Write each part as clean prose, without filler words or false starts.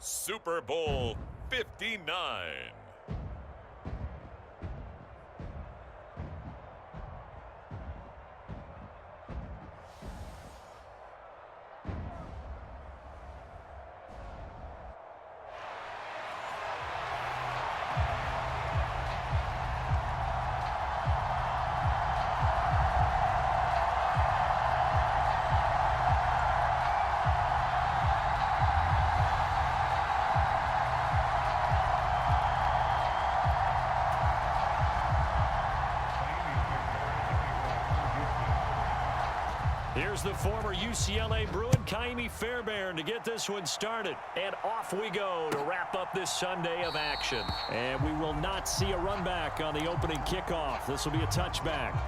Super Bowl 59. Here's the former UCLA Bruin, Ka'imi Fairbairn, to get this one started. And off we go to wrap up this Sunday of action. And we will not see a run back on the opening kickoff. This will be a touchback.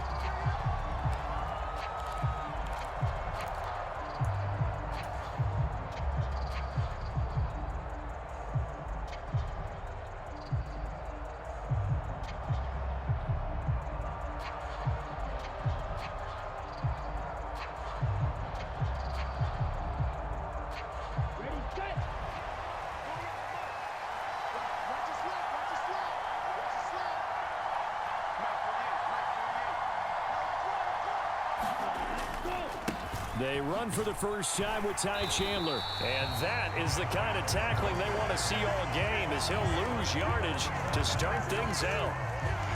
They run for the first time with Ty Chandler. And that is the kind of tackling they want to see all game, as he'll lose yardage to start things out.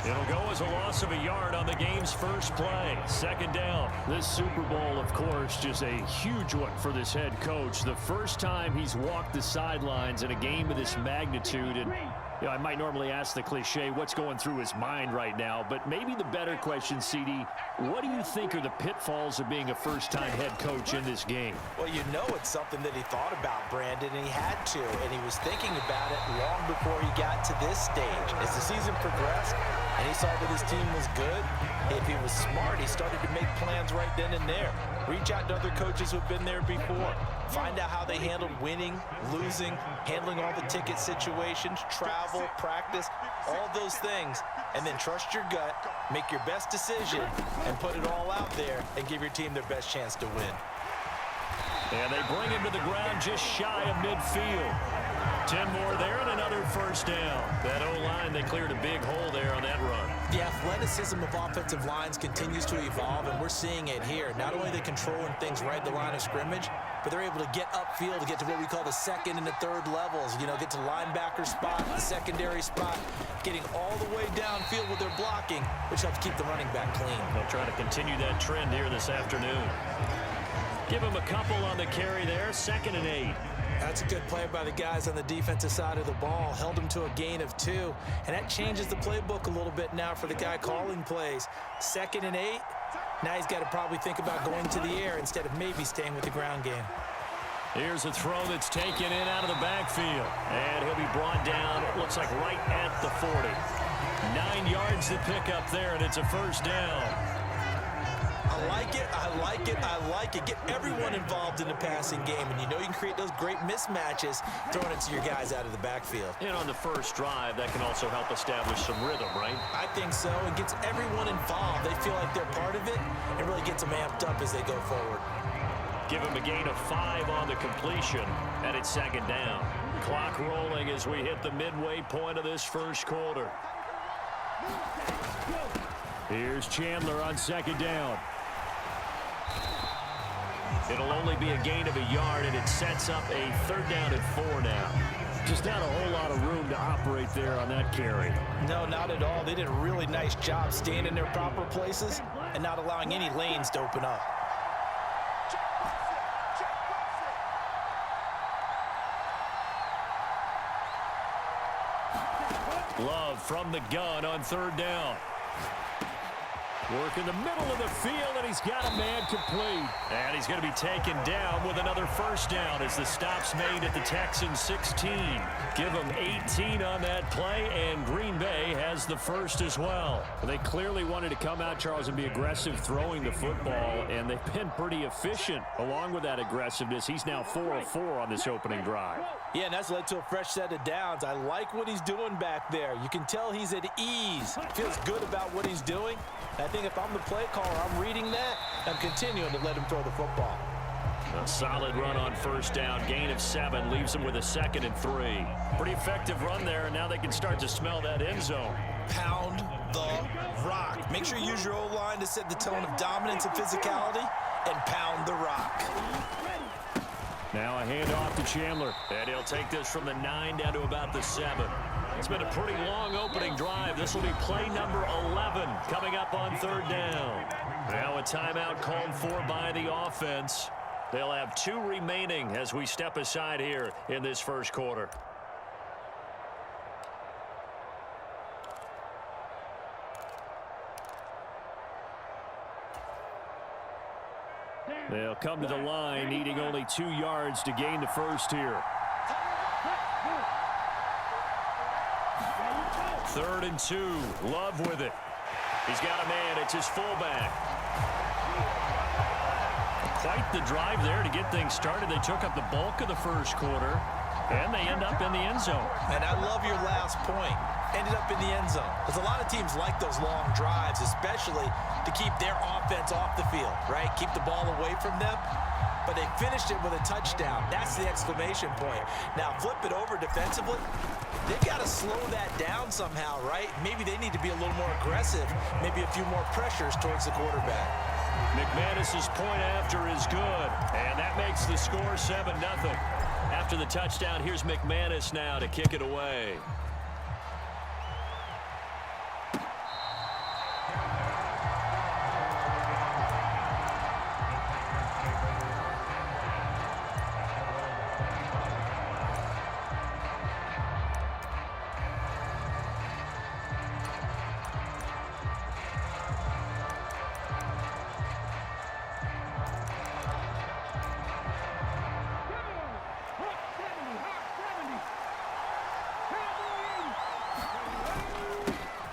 It'll go as a loss of a yard on the game's first play. Second down. This Super Bowl, of course, just a huge one for this head coach. The first time he's walked the sidelines in a game of this magnitude. And you know, I might normally ask the cliche, what's going through his mind right now? But maybe the better question, CD, what do you think are the pitfalls of being a first-time head coach in this game? Well, you know it's something that he thought about, Brandon, and he had to. And he was thinking about it long before he got to this stage. As the season progressed and he saw that his team was good, if he was smart, he started to make plans right then and there. Reach out to other coaches who've been there before. Find out how they handled winning, losing, handling all the ticket situations, travel, practice, all those things. And then trust your gut, make your best decision, and put it all out there and give your team their best chance to win. And they bring him to the ground just shy of midfield. 10 more there and another first down. That O-line, they cleared a big hole there on that run. The athleticism of offensive lines continues to evolve, and we're seeing it here. Not only are they controlling things right at the line of scrimmage, but they're able to get upfield to get to what we call the second and the third levels. You know, get to linebacker spot, the secondary spot, getting all the way downfield with their blocking, which helps keep the running back clean. They'll try to continue that trend here this afternoon. Give him a couple on the carry there, 2nd and 8. That's a good play by the guys on the defensive side of the ball. Held him to a gain of 2, and that changes the playbook a little bit now for the guy calling plays. 2nd and 8. Now he's got to probably think about going to the air instead of maybe staying with the ground game. Here's a throw that's taken in out of the backfield. And he'll be brought down, it looks like right at the 40. 9 yards to pick up there, and it's a first down. I like it, I like it, I like it. Get everyone involved in the passing game, and you know you can create those great mismatches throwing it to your guys out of the backfield. And on the first drive, that can also help establish some rhythm, right? I think so. It gets everyone involved. They feel like they're part of it, and really gets them amped up as they go forward. Give him a gain of 5 on the completion, and it's 2nd down. Clock rolling as we hit the midway point of this first quarter. Here's Chandler on 2nd down. It'll only be a gain of a yard, and it sets up a 3rd down and 4 now. Just not a whole lot of room to operate there on that carry. No, not at all. They did a really nice job staying in their proper places and not allowing any lanes to open up. Love from the gun on 3rd down. Work in the middle of the field, and he's got a man complete. And he's going to be taken down with another first down as the stop's made at the Texans 16. Give them 18 on that play, and Green Bay has the first as well. They clearly wanted to come out, Charles, and be aggressive throwing the football, and they've been pretty efficient along with that aggressiveness. He's now 4 of 4 on this opening drive. Yeah, and that's led to a fresh set of downs. I like what he's doing back there. You can tell he's at ease. Feels good about what he's doing. I think if I'm the play caller, I'm reading that. I'm continuing to let him throw the football. A solid run on first down. Gain of 7 leaves them with a 2nd and 3. Pretty effective run there, and now they can start to smell that end zone. Pound the rock. Make sure you use your O-line to set the tone of dominance and physicality, and pound the rock. Now a handoff to Chandler, and he'll take this from the 9 down to about the 7. It's been a pretty long opening drive. This will be play number 11 coming up on 3rd down. Now a timeout called for by the offense. They'll have 2 remaining as we step aside here in this first quarter. They'll come to the line, needing only 2 yards to gain the first here. 3rd and 2. Love with it. He's got a man. It's his fullback. Quite the drive there to get things started. They took up the bulk of the first quarter, and they end up in the end zone. And I love your last point. Ended up in the end zone. Because a lot of teams like those long drives, especially to keep their offense off the field, right? Keep the ball away from them. But they finished it with a touchdown. That's the exclamation point. Now flip it over defensively. They've got to slow that down somehow, right? Maybe they need to be a little more aggressive. Maybe a few more pressures towards the quarterback. McManus's point after is good. And that makes the score 7-0. After the touchdown, here's McManus now to kick it away.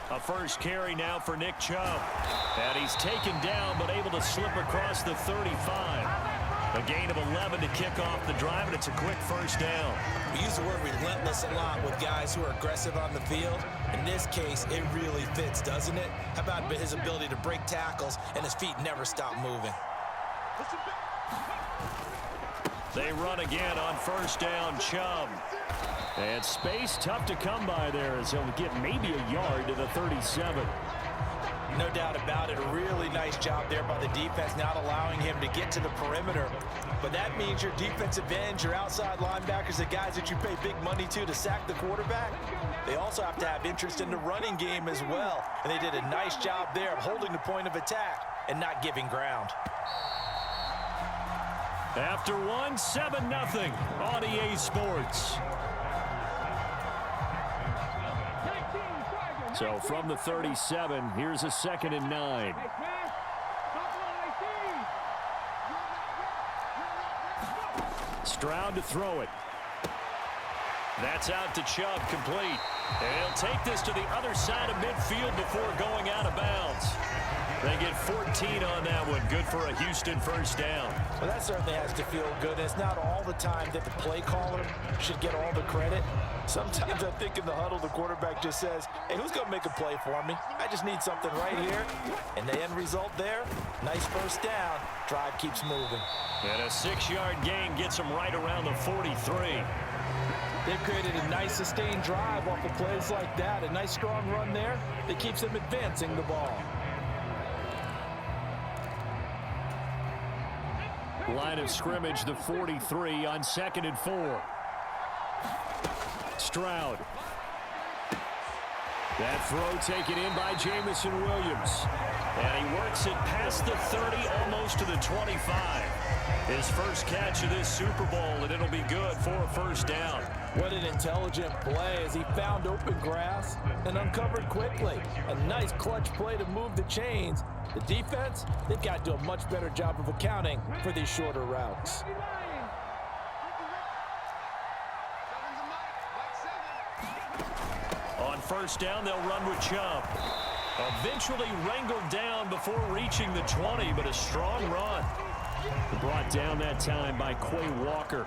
A first carry now for Nick Chubb. And he's taken down, but able to slip across the 35. A gain of 11 to kick off the drive, and it's a quick first down. We use the word relentless a lot with guys who are aggressive on the field. In this case, it really fits, doesn't it? How about his ability to break tackles and his feet never stop moving? They run again on first down. Chubb. And space tough to come by there as he'll get maybe a yard to the 37. No doubt about it. A really nice job there by the defense, not allowing him to get to the perimeter. But that means your defensive ends, your outside linebackers, the guys that you pay big money to sack the quarterback, they also have to have interest in the running game as well. And they did a nice job there of holding the point of attack and not giving ground. After one, 7-0 on EA Sports. So from the 37, here's a 2nd and 9. Stroud to throw it. That's out to Chubb, complete. And he'll take this to the other side of midfield before going out of bounds. They get 14 on that one. Good for a Houston first down. Well, that certainly has to feel good. And it's not all the time that the play caller should get all the credit. Sometimes I think in the huddle, the quarterback just says, hey, who's going to make a play for me? I just need something right here. And the end result there, nice first down. Drive keeps moving. And a 6-yard gain gets them right around the 43. They've created a nice sustained drive off of plays like that. A nice strong run there that keeps them advancing the ball. Line of scrimmage, the 43 on 2nd and 4. Stroud. That throw taken in by Jamison Williams. And he works it past the 30, almost to the 25. His first catch of this Super Bowl, and it'll be good for a first down. What an intelligent play as he found open grass and uncovered quickly. A nice clutch play to move the chains. The defense, they've got to do a much better job of accounting for these shorter routes. On first down, they'll run with Chubb. Eventually wrangled down before reaching the 20, but a strong run. Brought down that time by Quay Walker.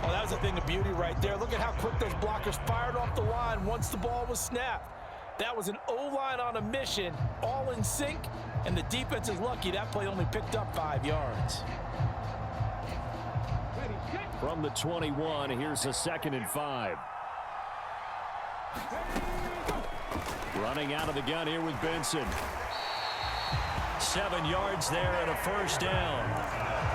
Oh, that was a thing of beauty right there. Look at how quick those blockers fired off the line once the ball was snapped. That was an O-line on a mission, all in sync, and the defense is lucky that play only picked up 5 yards. From the 21, here's a 2nd and 5. Running out of the gun here with Benson. 7 yards there and a first down.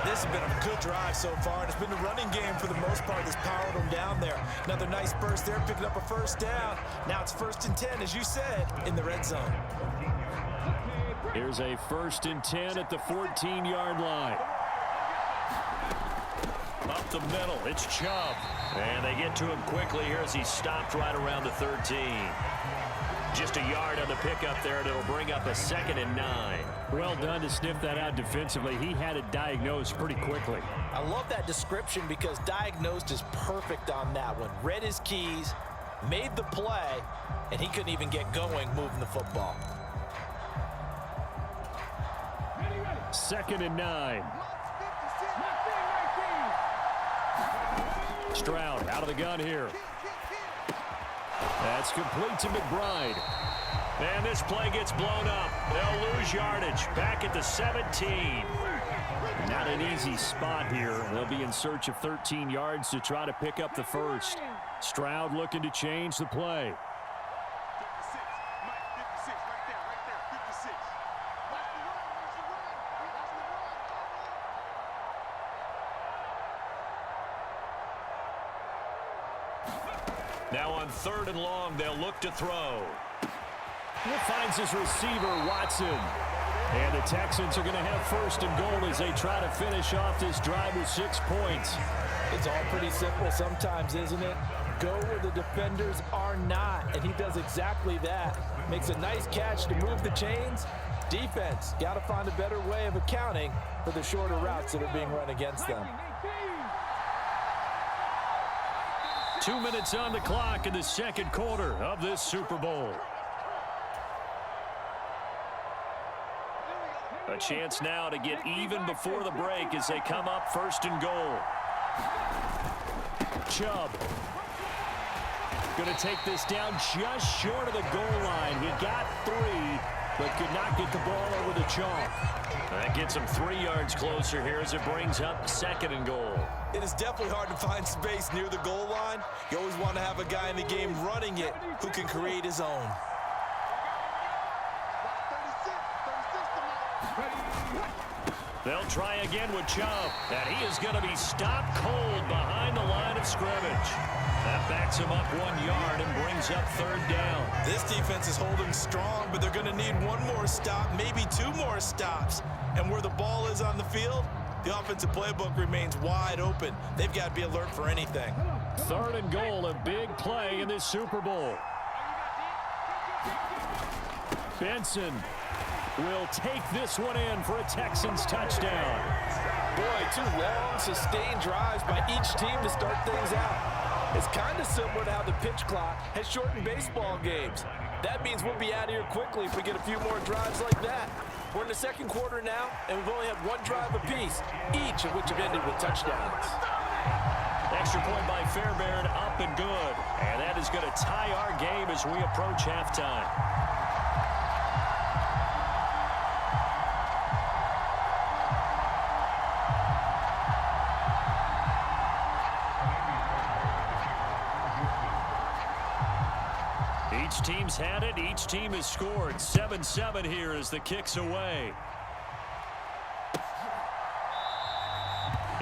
This has been a good drive so far, and it's been the running game for the most part that's powered them down there. Another nice burst there, picking up a first down. Now it's 1st and 10, as you said, in the red zone. Here's a 1st and 10 at the 14-yard line. Up the middle, it's Chubb. And they get to him quickly here as he stopped right around the 13. Just a yard on the pickup there, and it'll bring up a 2nd and 9. Well done to sniff that out defensively. He had it diagnosed pretty quickly. I love that description because diagnosed is perfect on that one. Read his keys, made the play, and he couldn't even get going moving the football. 2nd and 9. Stroud out of the gun here. That's complete to McBride. And this play gets blown up. They'll lose yardage. Back at the 17. Not an easy spot here. They'll be in search of 13 yards to try to pick up the first. Stroud looking to change the play. Now on 3rd and long, they'll look to throw. He finds his receiver, Watson. And the Texans are going to have 1st and goal as they try to finish off this drive with 6 points. It's all pretty simple sometimes, isn't it? Go where the defenders are not, and he does exactly that. Makes a nice catch to move the chains. Defense, got to find a better way of accounting for the shorter routes that are being run against them. 2 minutes on the clock in the 2nd quarter of this Super Bowl. A chance now to get even before the break as they come up 1st and goal. Chubb going to take this down just short of the goal line. He got 3, but could not get the ball over the chalk. That gets him 3 yards closer here as it brings up 2nd and goal. It is definitely hard to find space near the goal line. You always want to have a guy in the game running it who can create his own. They'll try again with Chubb, and he is going to be stopped cold behind the line of scrimmage. That backs him up 1 yard and brings up 3rd down. This defense is holding strong, but they're going to need 1 more stop, maybe 2 more stops. And where the ball is on the field, the offensive playbook remains wide open. They've got to be alert for anything. 3rd and goal, a big play in this Super Bowl. Benson will take this one in for a Texans touchdown. Boy, 2 long, sustained drives by each team to start things out. It's kind of similar to how the pitch clock has shortened baseball games. That means we'll be out of here quickly if we get a few more drives like that. We're in the 2nd quarter now, and we've only had 1 drive apiece, each of which have ended with touchdowns. Extra point by Fairbairn, up and good. And that is going to tie our game as we approach halftime. Each team's had it. Each team has scored. 7-7 here as the kick's away.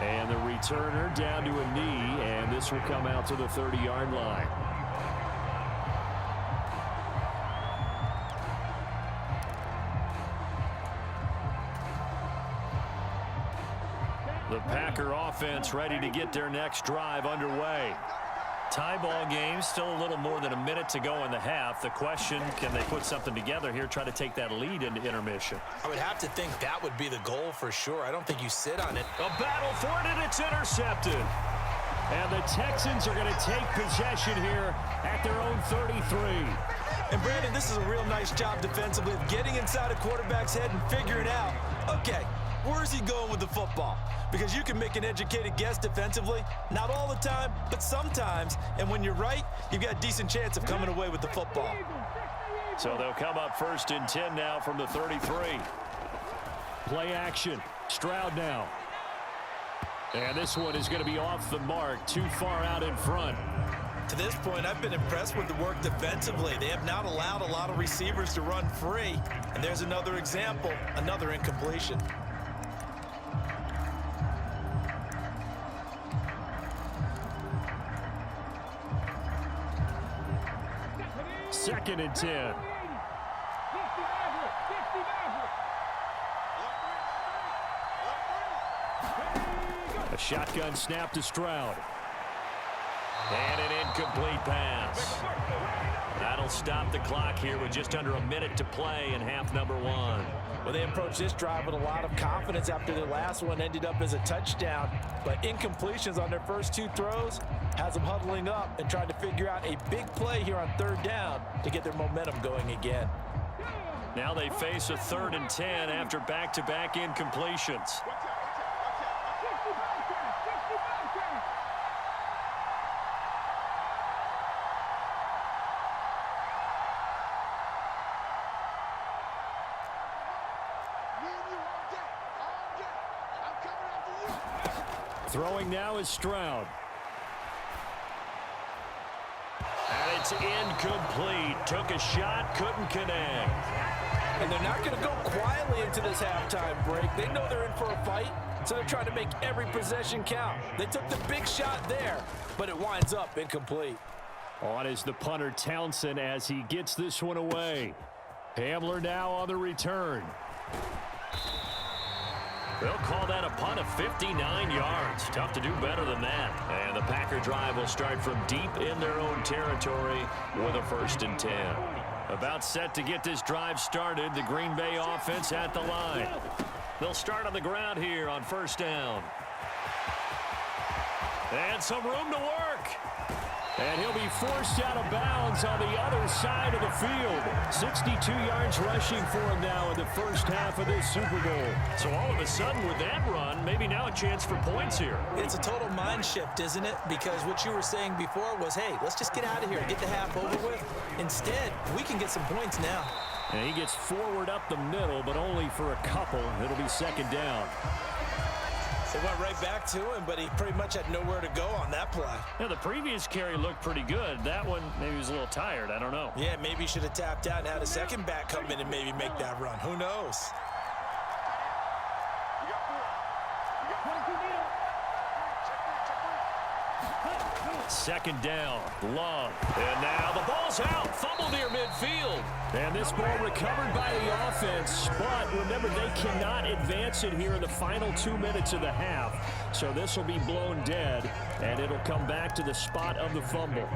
And the returner down to a knee, and this will come out to the 30-yard line. The Packer offense ready to get their next drive underway. Tie ball game, still a little more than a minute to go in the half. The question, can they put something together here, try to take that lead into intermission? I would have to think that would be the goal for sure. I don't think you sit on it. A battle for it, and it's intercepted. And the Texans are going to take possession here at their own 33. And Brandon, this is a real nice job defensively of getting inside a quarterback's head and figuring out, okay, where's he going with the football? Because you can make an educated guess defensively, not all the time, but sometimes. And when you're right, you've got a decent chance of coming away with the football. So they'll come up 1st and 10 now from the 33. Play action. Stroud now. And this one is going to be off the mark, too far out in front. To this point, I've been impressed with the work defensively. They have not allowed a lot of receivers to run free. And there's another example, another incompletion. Second and 10. A shotgun snap to Stroud. And an incomplete pass. That'll stop the clock here with just under a minute to play in half number one. Well, they approached this drive with a lot of confidence after their last one ended up as a touchdown. But incompletions on their first two throws has them huddling up and trying to figure out a big play here on third down to get their momentum going again. Now they face a 3rd and 10 after back-to-back incompletions. Throwing now is Stroud. And it's incomplete. Took a shot, couldn't connect. And they're not going to go quietly into this halftime break. They know they're in for a fight, so they're trying to make every possession count. They took the big shot there, but it winds up incomplete. On is the punter Townsend as he gets this one away. Hamler now on the return. They'll call that a punt of 59 yards. Tough to do better than that. And the Packer drive will start from deep in their own territory with a 1st and 10. About set to get this drive started. The Green Bay offense at the line. They'll start on the ground here on 1st down. And some room to work. And he'll be forced out of bounds on the other side of the field. 62 yards rushing for him now in the first half of this Super Bowl. So all of a sudden with that run, maybe now a chance for points here. It's a total mind shift, isn't it? Because what you were saying before was, hey, let's just get out of here, get the half over with. Instead, we can get some points now. And he gets forward up the middle, but only for a couple. It'll be 2nd down. They went right back to him, but he pretty much had nowhere to go on that play. Yeah, the previous carry looked pretty good. That one, maybe he was a little tired. I don't know. Yeah, maybe he should have tapped out and had a second back come in and maybe make that run. Who knows? 2nd down, Love. And now the ball's out. Fumble near midfield. And this ball recovered by the offense. But remember, they cannot advance it here in the final 2 minutes of the half. So this will be blown dead, and it'll come back to the spot of the fumble.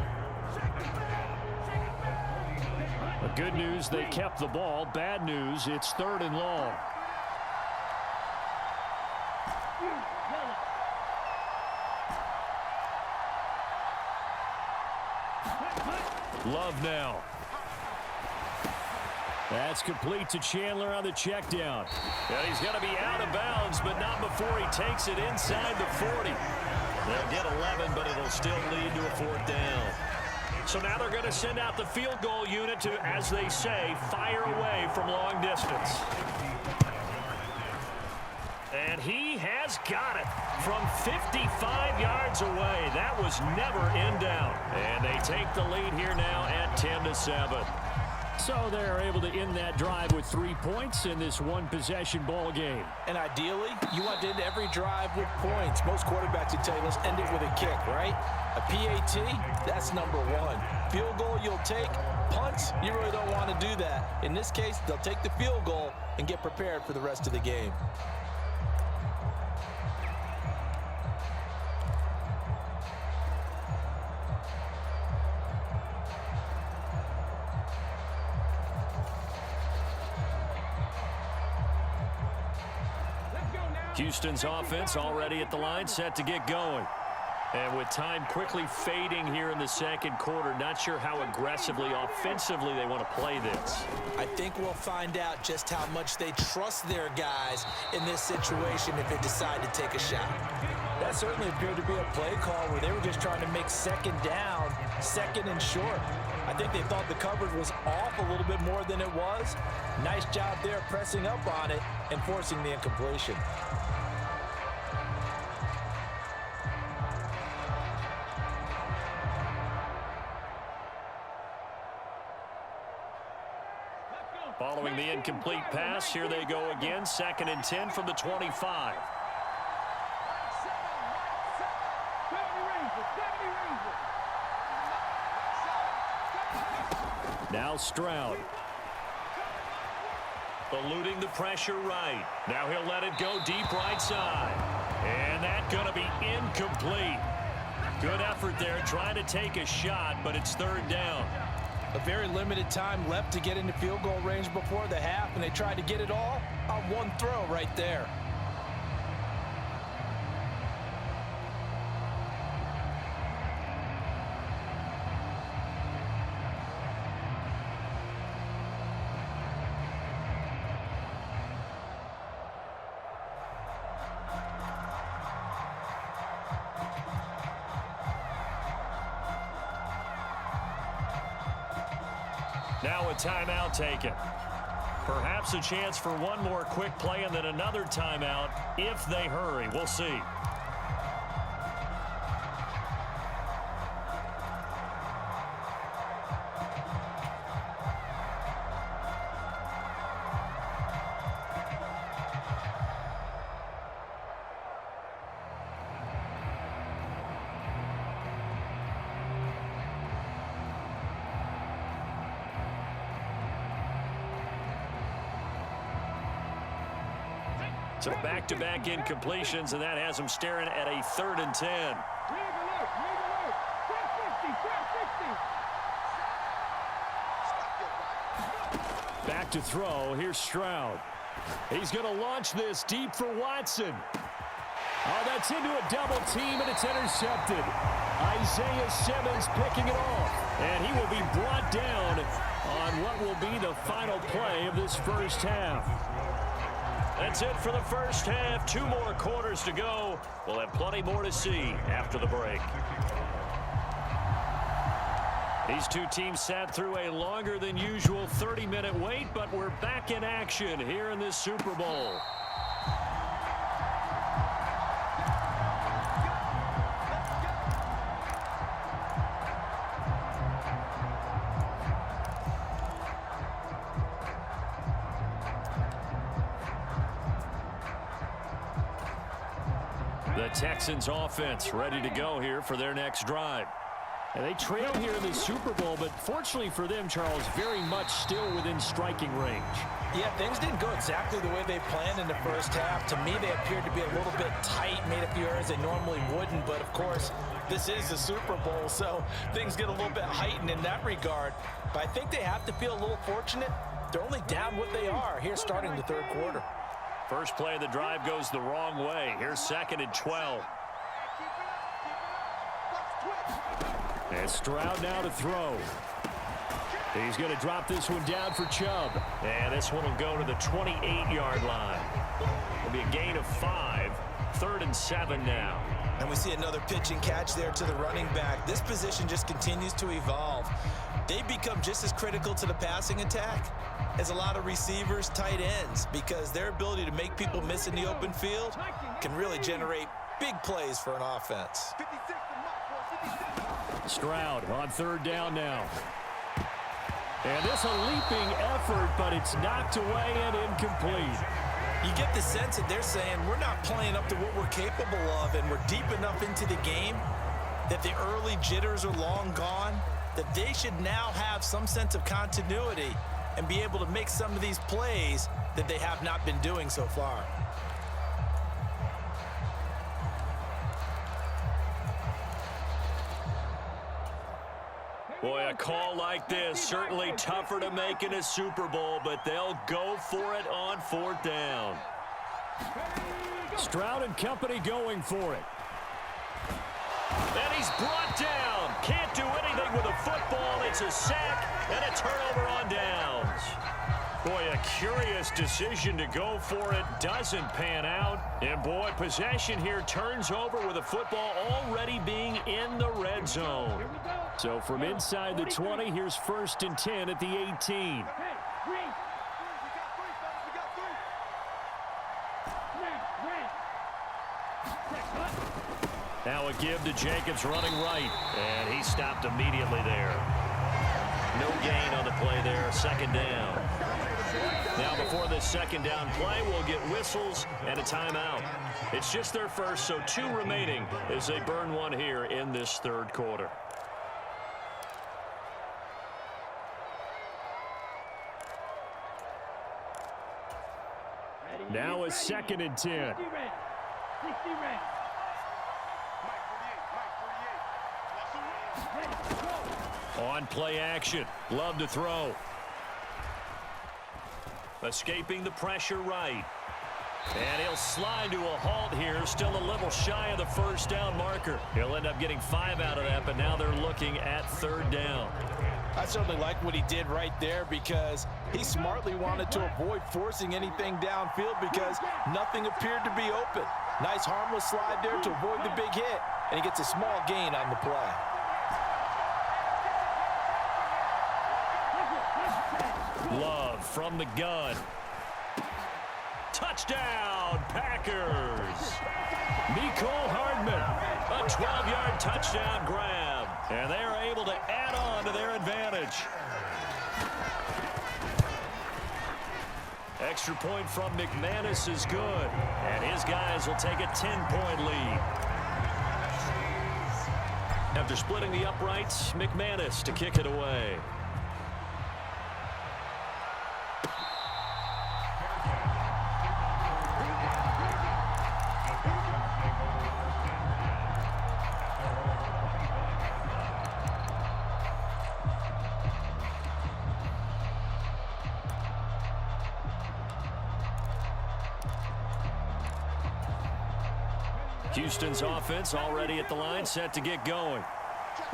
But good news, they kept the ball. Bad news, it's 3rd and long. Love now. That's complete to Chandler on the check down. And he's going to be out of bounds, but not before he takes it inside the 40. They'll get 11, but it'll still lead to a 4th down. So now they're going to send out the field goal unit to, as they say, fire away from long distance. And he has got it from 55 yards away. That was never in doubt. And they take the lead here now at 10-7. So they're able to end that drive with 3 points in this one-possession ball game. And ideally, you want to end every drive with points. Most quarterbacks would tell you, let's end it with a kick, right? A PAT, that's number 1. Field goal you'll take. Punts, you really don't want to do that. In this case, they'll take the field goal and get prepared for the rest of the game. Houston's offense already at the line, set to get going. And with time quickly fading here in the second quarter, not sure how aggressively, offensively they want to play this. I think we'll find out just how much they trust their guys in this situation if they decide to take a shot. That certainly appeared to be a play call where they were just trying to make 2nd down, 2nd and short. I think they thought the coverage was off a little bit more than it was. Nice job there pressing up on it and forcing the incompletion. Following the incomplete pass, here they go again. 2nd and 10 from the 25. Now Stroud. Eluding the pressure right. Now he'll let it go deep right side. And that's going to be incomplete. Good effort there trying to take a shot, but it's 3rd down. A very limited time left to get into field goal range before the half, and they tried to get it all on one throw right there. Now a timeout taken. Perhaps a chance for one more quick play and then another timeout if they hurry. We'll see. So back-to-back incompletions, and that has them staring at a 3rd and 10. Back to throw. Here's Stroud. He's going to launch this deep for Watson. Oh, that's into a double team, and it's intercepted. Isaiah Simmons picking it off, and he will be brought down on what will be the final play of this first half. That's it for the first half. 2 more quarters to go. We'll have plenty more to see after the break. These two teams sat through a longer than usual 30-minute wait, but we're back in action here in this Super Bowl. The Texans offense ready to go here for their next drive. And they trail here in the Super Bowl, but fortunately for them, Charles, very much still within striking range. Yeah, things didn't go exactly the way they planned in the first half. To me, they appeared to be a little bit tight, made a few errors they normally wouldn't. But, of course, this is the Super Bowl, so things get a little bit heightened in that regard. But I think they have to feel a little fortunate. They're only down what they are here starting the third quarter. First play of the drive goes the wrong way. Here's 2nd and 12. And Stroud now to throw. He's going to drop this one down for Chubb. And this one will go to the 28-yard line. It'll be a gain of 5. 3rd and 7 now. And we see another pitch and catch there to the running back. This position just continues to evolve. They become just as critical to the passing attack as a lot of receivers, tight ends, because their ability to make people miss in the open field can really generate big plays for an offense. Stroud on 3rd down now. And this a leaping effort, but it's knocked away and incomplete. You get the sense that they're saying we're not playing up to what we're capable of, and we're deep enough into the game that the early jitters are long gone, that they should now have some sense of continuity and be able to make some of these plays that they have not been doing so far. Boy, a call like this, certainly tougher to make in a Super Bowl, but they'll go for it on 4th down. Stroud and company going for it. And he's brought down. Can't do anything with a football. It's a sack and a turnover on downs. Boy, a curious decision to go for it. Doesn't pan out. And boy, possession here turns over with a football already being in the red zone. So from inside the 20, here's 1st and 10 at the 18. Now a give to Jacobs running right, and he stopped immediately there. No gain on the play there, second down. Now before this second down play, we'll get whistles and a timeout. It's just their first, so 2 remaining as they burn one here in this third quarter. Now a 2nd and 10. On play action. Love to throw. Escaping the pressure right. And he'll slide to a halt here. Still a little shy of the first down marker. He'll end up getting 5 out of that, but now they're looking at 3rd down. I certainly like what he did right there because he smartly wanted to avoid forcing anything downfield because nothing appeared to be open. Nice harmless slide there to avoid the big hit, and he gets a small gain on the play. Love from the gun. Touchdown, Packers. Mecole Hardman, a 12-yard touchdown grab. And they are able to add on to their advantage. Extra point from McManus is good. And his guys will take a 10-point lead. After splitting the uprights, McManus to kick it away. Houston's offense already at the line, set to get going.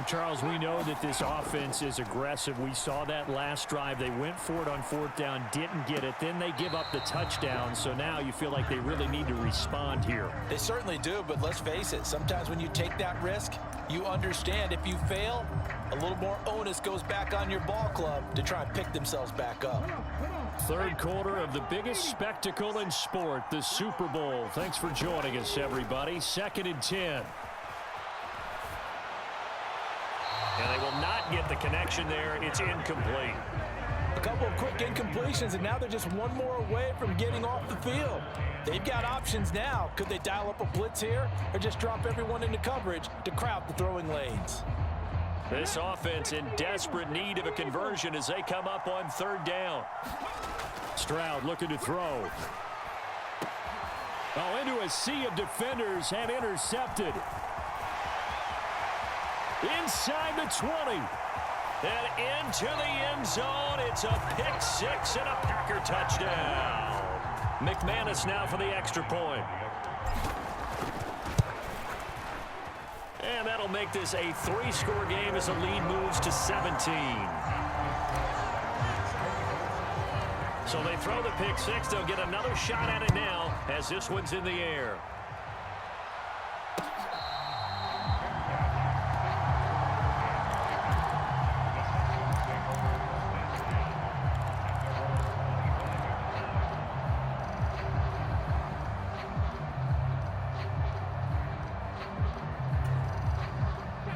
Charles, we know that this offense is aggressive. We saw that last drive. They went for it on 4th down, didn't get it. Then they give up the touchdown. So now you feel like they really need to respond here. They certainly do, but let's face it. Sometimes when you take that risk, you understand if you fail, a little more onus goes back on your ball club to try and pick themselves back up. 3rd quarter of the biggest spectacle in sport, the Super Bowl. Thanks for joining us, everybody. 2nd and 10. And they will not get the connection there. It's incomplete. A couple of quick incompletions, and now they're just one more away from getting off the field. They've got options now. Could they dial up a blitz here or just drop everyone into coverage to crowd the throwing lanes? This offense in desperate need of a conversion as they come up on 3rd down. Stroud looking to throw. Oh, into a sea of defenders and intercepted. Inside the 20. And into the end zone. It's a pick 6 and a Packer touchdown. McManus now for the extra point. And that'll make this a 3-score game as the lead moves to 17. So they throw the pick 6. They'll get another shot at it now as this one's in the air.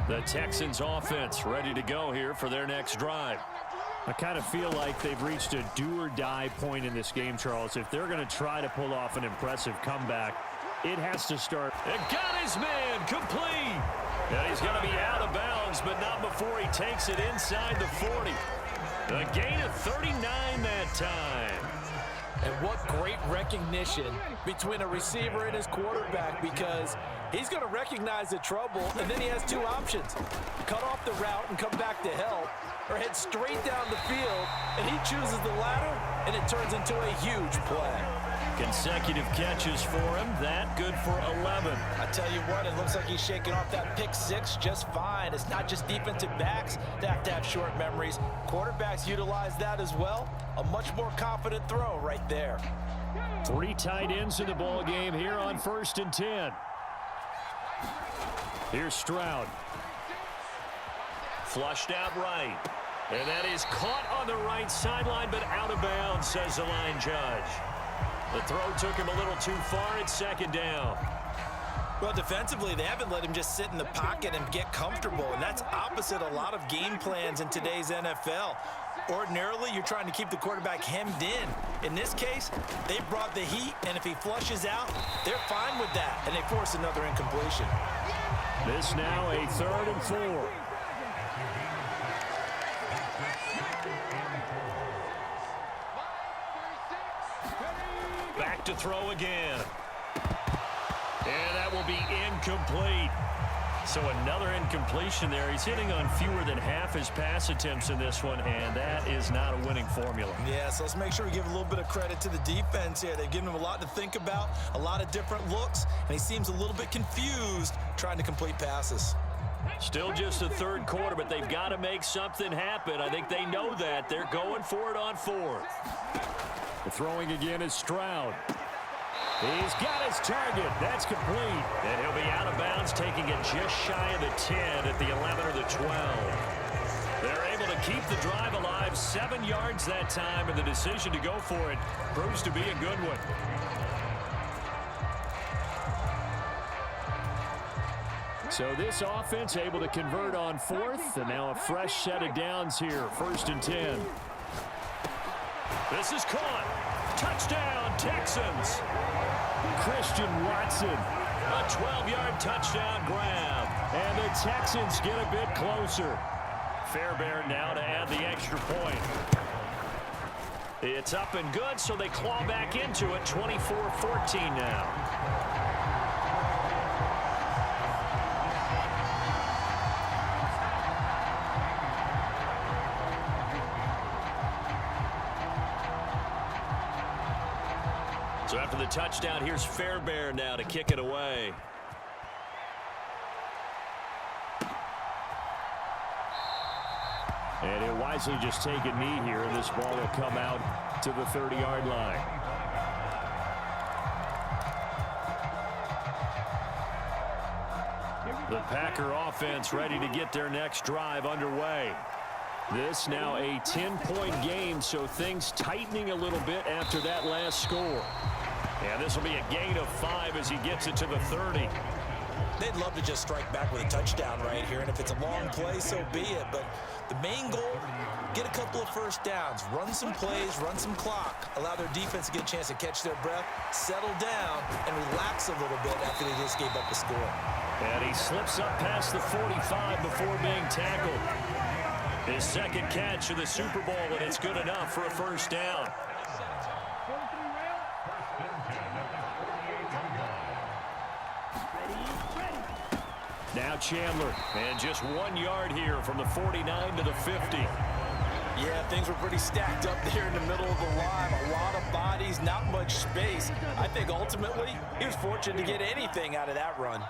The Texans offense ready to go here for their next drive. I kind of feel like they've reached a do-or-die point in this game, Charles. If they're going to try to pull off an impressive comeback, it has to start. And got his man complete. And he's going to be out of bounds, but not before he takes it inside the 40. A gain of 39 that time. And what great recognition between a receiver and his quarterback, because he's going to recognize the trouble, and then he has 2 options. Cut off the route and come back to help, or head straight down the field, and he chooses the latter, and it turns into a huge play. Consecutive catches for him. That good for 11. I tell you what, it looks like he's shaking off that pick 6 just fine. It's not just defensive backs that have short memories. Quarterbacks utilize that as well. A much more confident throw right there. 3 tight ends in the ball game here on 1st and 10. Here's Stroud. Flushed out right. And that is caught on the right sideline, but out of bounds, says the line judge. The throw took him a little too far. It's 2nd down. Well, defensively, they haven't let him just sit in the pocket and get comfortable, and that's opposite a lot of game plans in today's NFL. Ordinarily, you're trying to keep the quarterback hemmed in. In this case, they brought the heat, and if he flushes out, they're fine with that, and they force another incompletion. This now a 3rd and 4. Back to throw again. And that will be incomplete. So another incompletion there. He's hitting on fewer than half his pass attempts in this one, and that is not a winning formula. Yeah, so let's make sure we give a little bit of credit to the defense here. They've given him a lot to think about, a lot of different looks, and he seems a little bit confused trying to complete passes. Still just the 3rd quarter, but they've got to make something happen. I think they know that. They're going for it on 4th. The throwing again is Stroud. He's got his target. That's complete. And he'll be out of bounds, taking it just shy of the 10 at the 11 or the 12. They're able to keep the drive alive, 7 yards that time, and the decision to go for it proves to be a good one. So this offense able to convert on 4th, and now a fresh set of downs here, 1st and 10. This is caught. Touchdown, Texans. Christian Watson. A 12-yard touchdown grab. And the Texans get a bit closer. Fairbairn now to add the extra point. It's up and good, so they claw back into it, 24-14 now. So after the touchdown, here's Fairbairn now to kick it away. And he'll wisely just take a knee here, and this ball will come out to the 30-yard line. The Packer offense ready to get their next drive underway. This now a 10-point game, so things tightening a little bit after that last score. And this will be a gain of 5 as he gets it to the 30. They'd love to just strike back with a touchdown right here, and if it's a long play, so be it. But the main goal, get a couple of first downs, run some plays, run some clock, allow their defense to get a chance to catch their breath, settle down, and relax a little bit after they just gave up the score. And he slips up past the 45 before being tackled. His second catch of the Super Bowl, and it's good enough for a first down. Now Chandler. And just 1 yard here from the 49 to the 50. Yeah, things were pretty stacked up there in the middle of the line. A lot of bodies, not much space. I think ultimately he was fortunate to get anything out of that run.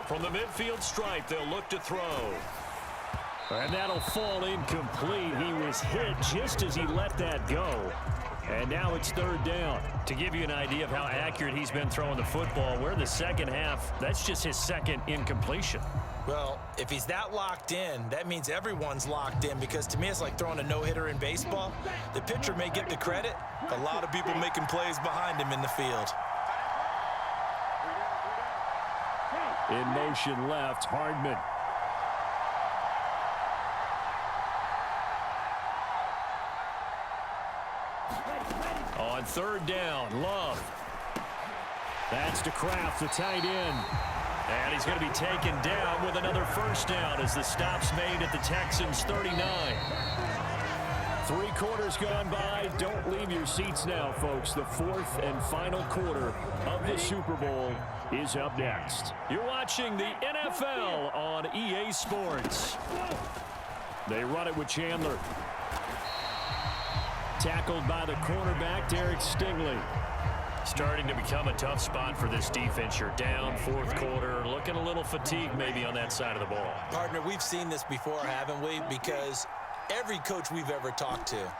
From the midfield stripe, they'll look to throw. And that'll fall incomplete. He was hit just as he let that go. And now it's 3rd down. To give you an idea of how accurate he's been throwing the football, we're in the second half. That's just his second incompletion. Well, if he's that locked in, that means everyone's locked in, because to me it's like throwing a no-hitter in baseball. The pitcher may get the credit, a lot of people making plays behind him in the field. In motion left, Hardman. On 3rd down, Love. That's to Kraft, the tight end. And he's going to be taken down with another first down as the stop's made at the Texans' 39. 3 quarters gone by. Don't leave your seats now, folks. The 4th and final quarter of the Super Bowl is up next. You're watching the NFL on EA Sports. They run it with Chandler. Tackled by the cornerback, Derek Stingley. Starting to become a tough spot for this defense. You're down 4th quarter, looking a little fatigued maybe on that side of the ball. Partner, we've seen this before, haven't we? Because every coach we've ever talked to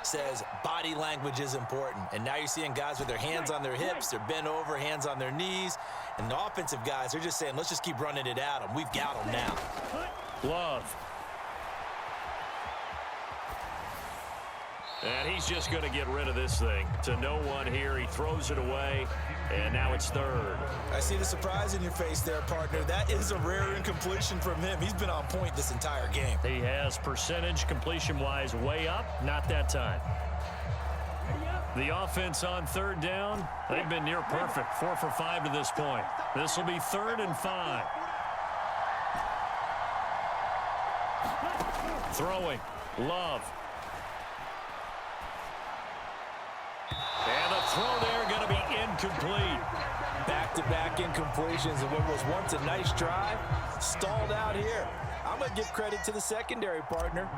says body language is important. And now you're seeing guys with their hands on their hips, they're bent over, hands on their knees. And the offensive guys are just saying, let's just keep running it at them. We've got them now. Love. And he's just going to get rid of this thing. To no one here. He throws it away, and now it's third. I see the surprise in your face there, partner. That is a rare incompletion from him. He's been on point this entire game. He has percentage completion-wise way up. Not that time. The offense on third down, they've been near perfect. 4 for 5 to this point. This will be 3rd and 5. Throwing. Love. And the throw there going to be incomplete. Back-to-back incompletions and what was once a nice drive stalled out here. I'm going to give credit to the secondary, partner.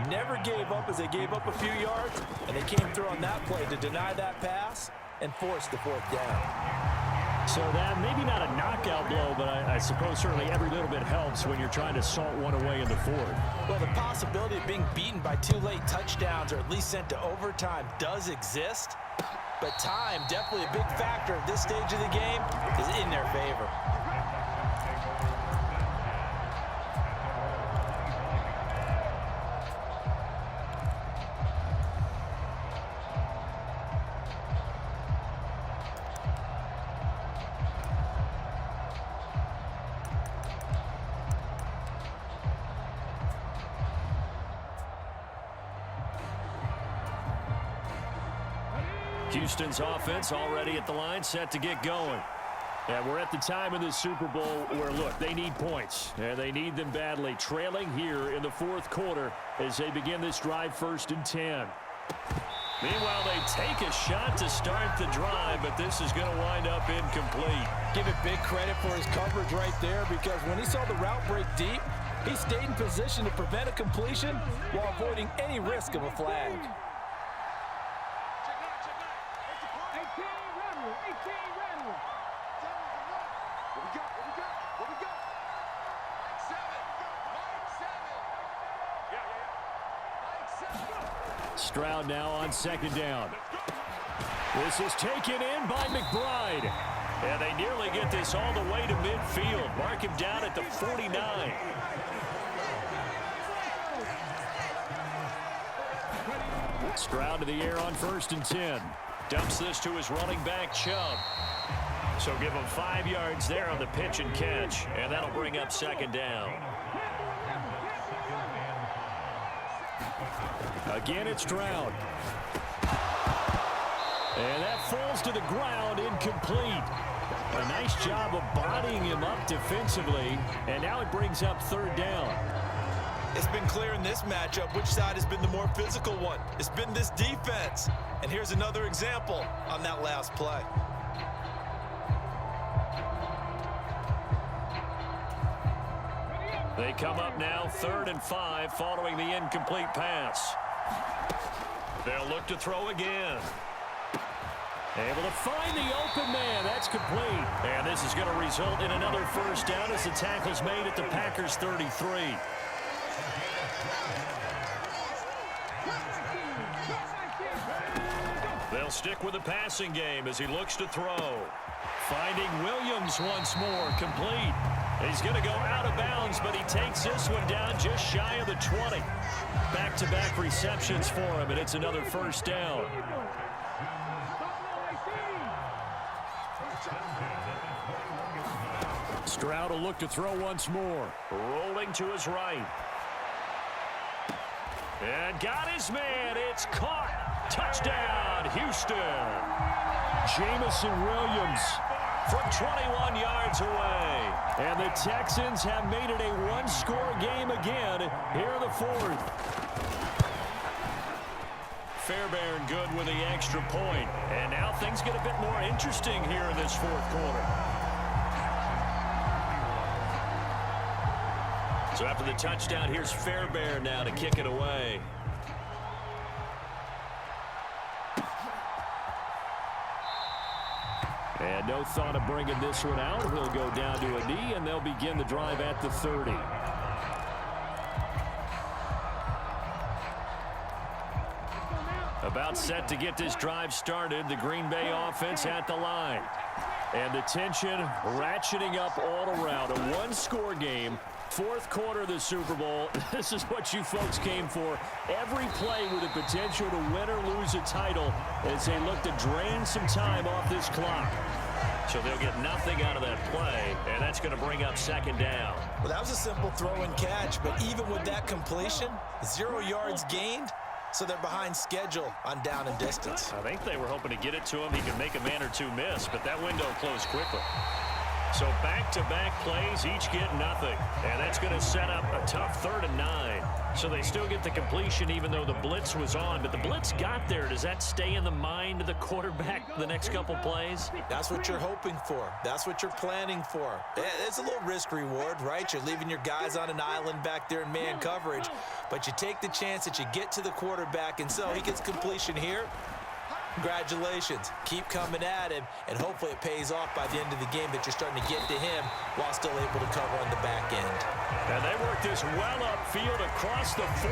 Never gave up as they gave up a few yards, and they came through on that play to deny that pass and force the 4th down. So that maybe not a knockout blow, but I suppose certainly every little bit helps when you're trying to salt one away in the 4th. Well, the possibility of being beaten by 2 late touchdowns or at least sent to overtime does exist, but time, definitely a big factor at this stage of the game, is in their favor. Houston's offense already at the line, set to get going. And we're at the time in the Super Bowl where, look, they need points. And they need them badly. Trailing here in the 4th quarter as they begin this drive 1st and 10. Meanwhile, they take a shot to start the drive, but this is going to wind up incomplete. Give it big credit for his coverage right there, because when he saw the route break deep, he stayed in position to prevent a completion while avoiding any risk of a flag. Stroud now on 2nd down. This is taken in by McBride. And they nearly get this all the way to midfield. Mark him down at the 49. Stroud to the air on 1st and 10. Dumps this to his running back, Chubb. So give him 5 yards there on the pitch and catch. And that'll bring up 2nd down. Again, it's Stroud. And that falls to the ground, incomplete. A nice job of bodying him up defensively, and now it brings up 3rd down. It's been clear in this matchup which side has been the more physical one. It's been this defense. And here's another example on that last play. They come up now 3rd and 5 following the incomplete pass. They'll look to throw again. Able to find the open man. That's complete. And this is going to result in another 1st down as the tackle's made at the Packers' 33. They'll stick with the passing game as he looks to throw. Finding Williams once more, complete. He's going to go out of bounds, but he takes this one down just shy of the 20. Back-to-back receptions for him, and it's another 1st down. Stroud will look to throw once more. Rolling to his right. And got his man. It's caught. Touchdown, Houston. Jamison Williams from 21 yards away. And the Texans have made it a one-score game again here in the 4th. Fairbairn good with the extra point. And now things get a bit more interesting here in this 4th quarter. So after the touchdown, here's Fairbairn now to kick it away. And no thought of bringing this one out. He'll go down to a knee, and they'll begin the drive at the 30. About set to get this drive started. The Green Bay offense at the line. And the tension ratcheting up all around. A one-score game. Fourth quarter of the Super Bowl. This is what you folks came for. Every play with the potential to win or lose a title as they look to drain some time off this clock. So they'll get nothing out of that play, and that's going to bring up second down. Well, that was a simple throw and catch, but even with that completion, 0 yards gained, so they're behind schedule on down and distance. I think they were hoping to get it to him. He could make a man or two miss, but that window closed quickly. So back-to-back plays, each get nothing. And that's going to set up a tough 3rd and 9. So they still get the completion even though the blitz was on. But the blitz got there. Does that stay in the mind of the quarterback the next couple plays? That's what you're hoping for. That's what you're planning for. It's a little risk-reward, right? You're leaving your guys on an island back there in man coverage. But you take the chance that you get to the quarterback, and so he gets completion here. Congratulations. Keep coming at him, and hopefully it pays off by the end of the game that you're starting to get to him while still able to cover on the back end. And they work this well upfield across the 45.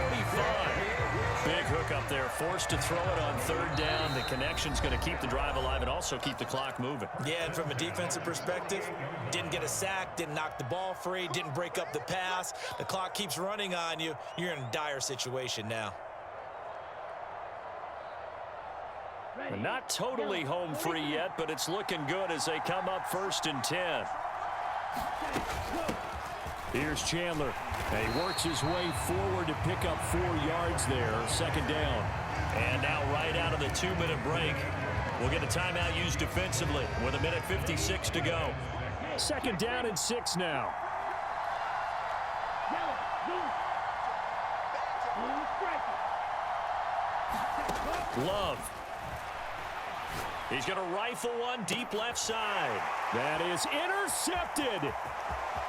Big hook up there, forced to throw it on 3rd down. The connection's going to keep the drive alive and also keep the clock moving. Yeah, and from a defensive perspective, didn't get a sack, didn't knock the ball free, didn't break up the pass. The clock keeps running on you. You're in a dire situation now. Not totally home free yet, but it's looking good as they come up 1st and 10. Here's Chandler. And he works his way forward to pick up 4 yards there. 2nd down. And now right out of the 2-minute break, we'll get a timeout used defensively with 1:56 to go. 2nd down and 6 now. Love. He's going to rifle one deep left side. That is intercepted.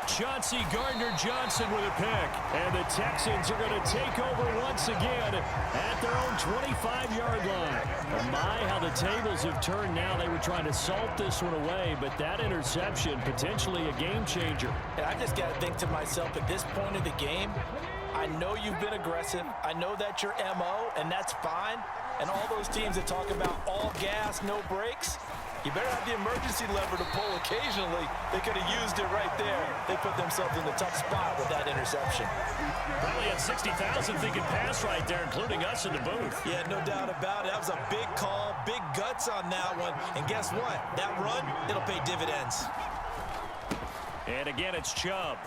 Chauncey Gardner-Johnson with a pick. And the Texans are going to take over once again at their own 25-yard line. Oh my, how the tables have turned now. They were trying to salt this one away, but that interception, potentially a game changer. And I just got to think to myself, at this point of the game, I know you've been aggressive. I know that's your MO, and that's fine. And all those teams that talk about all gas, no brakes, you better have the emergency lever to pull occasionally. They could have used it right there. They put themselves in a tough spot with that interception. Probably had 60,000 thinking pass right there, including us in the booth. Yeah, no doubt about it. That was a big call, big guts on that one. And guess what? That run, it'll pay dividends. And again, it's Chubb.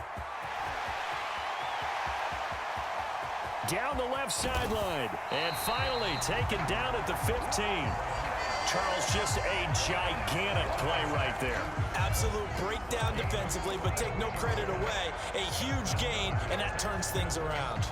Down the left sideline. And finally taken down at the 15. Charles, just a gigantic play right there. Absolute breakdown defensively, but take no credit away. A huge gain, and that turns things around.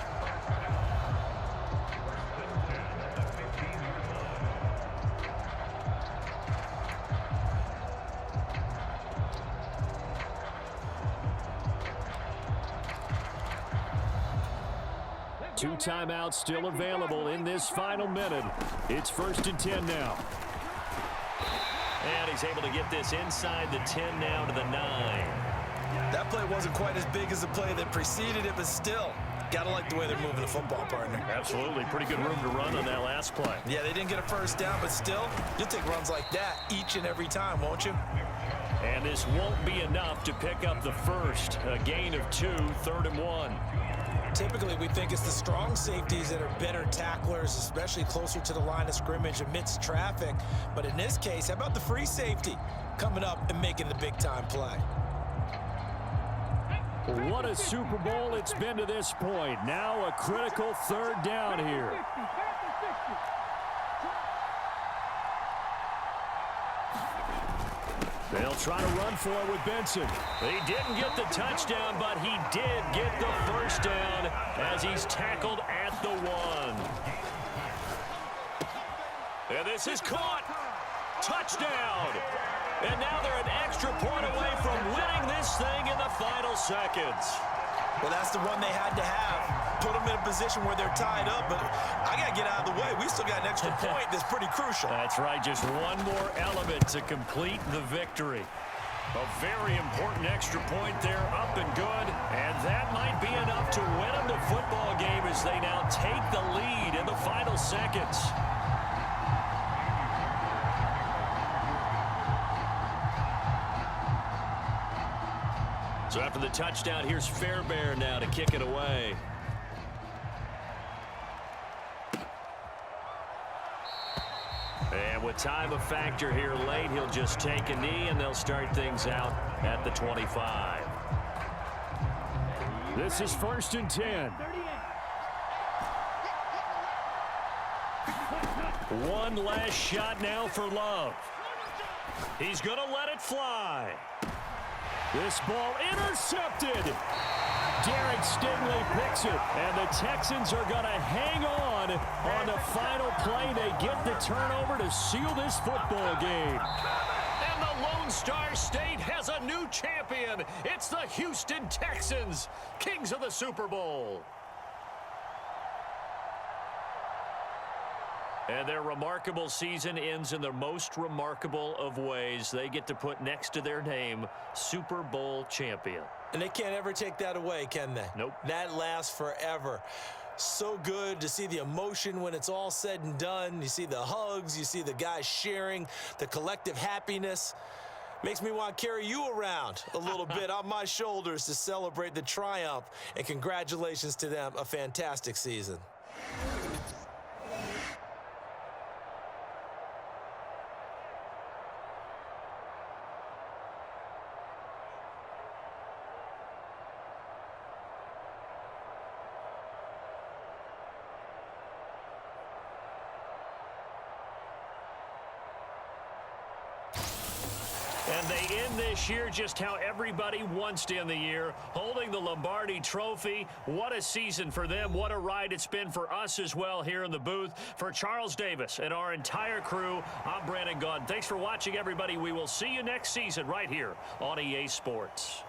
Two timeouts still available in this final minute. It's 1st and 10 now. And he's able to get this inside the 10 now to the 9. That play wasn't quite as big as the play that preceded it, but still, gotta like the way they're moving the football, partner. Absolutely. Pretty good room to run on that last play. Yeah, they didn't get a first down, but still, you'll take runs like that each and every time, won't you? And this won't be enough to pick up the first. A gain of 2, 3rd and 1. Typically, we think it's the strong safeties that are better tacklers, especially closer to the line of scrimmage amidst traffic. But in this case, how about the free safety coming up and making the big-time play? What a Super Bowl it's been to this point. Now a critical 3rd down here. They'll try to run for it with Benson. He didn't get the touchdown, but he did get the first down as he's tackled at the 1. And this is caught. Touchdown. And now they're an extra point away from winning this thing in the final seconds. Well, that's the one they had to have. Put them in a position where they're tied up, but I got to get out of the way. We still got an extra point that's pretty crucial. That's right, just one more element to complete the victory. A very important extra point there, up and good, and that might be enough to win them the football game as they now take the lead in the final seconds. So after the touchdown, here's Fairbairn now to kick it away. And with time a factor here late, he'll just take a knee, and they'll start things out at the 25. This is 1st and 10. One last shot now for Love. He's going to let it fly. This ball intercepted. Derek Stingley picks it, and the Texans are going to hang on the final play. They get the turnover to seal this football game. And the Lone Star State has a new champion. It's the Houston Texans, kings of the Super Bowl. And their remarkable season ends in the most remarkable of ways. They get to put next to their name, Super Bowl champion. And they can't ever take that away, can they? Nope. That lasts forever. So good to see the emotion when it's all said and done. You see the hugs, you see the guys sharing, the collective happiness. Makes me want to carry you around a little bit on my shoulders to celebrate the triumph. And congratulations to them, a fantastic season. And they end this year just how everybody wants to end the year, holding the Lombardi Trophy. What a season for them. What a ride it's been for us as well here in the booth. For Charles Davis and our entire crew, I'm Brandon Gaudin. Thanks for watching, everybody. We will see you next season right here on EA Sports.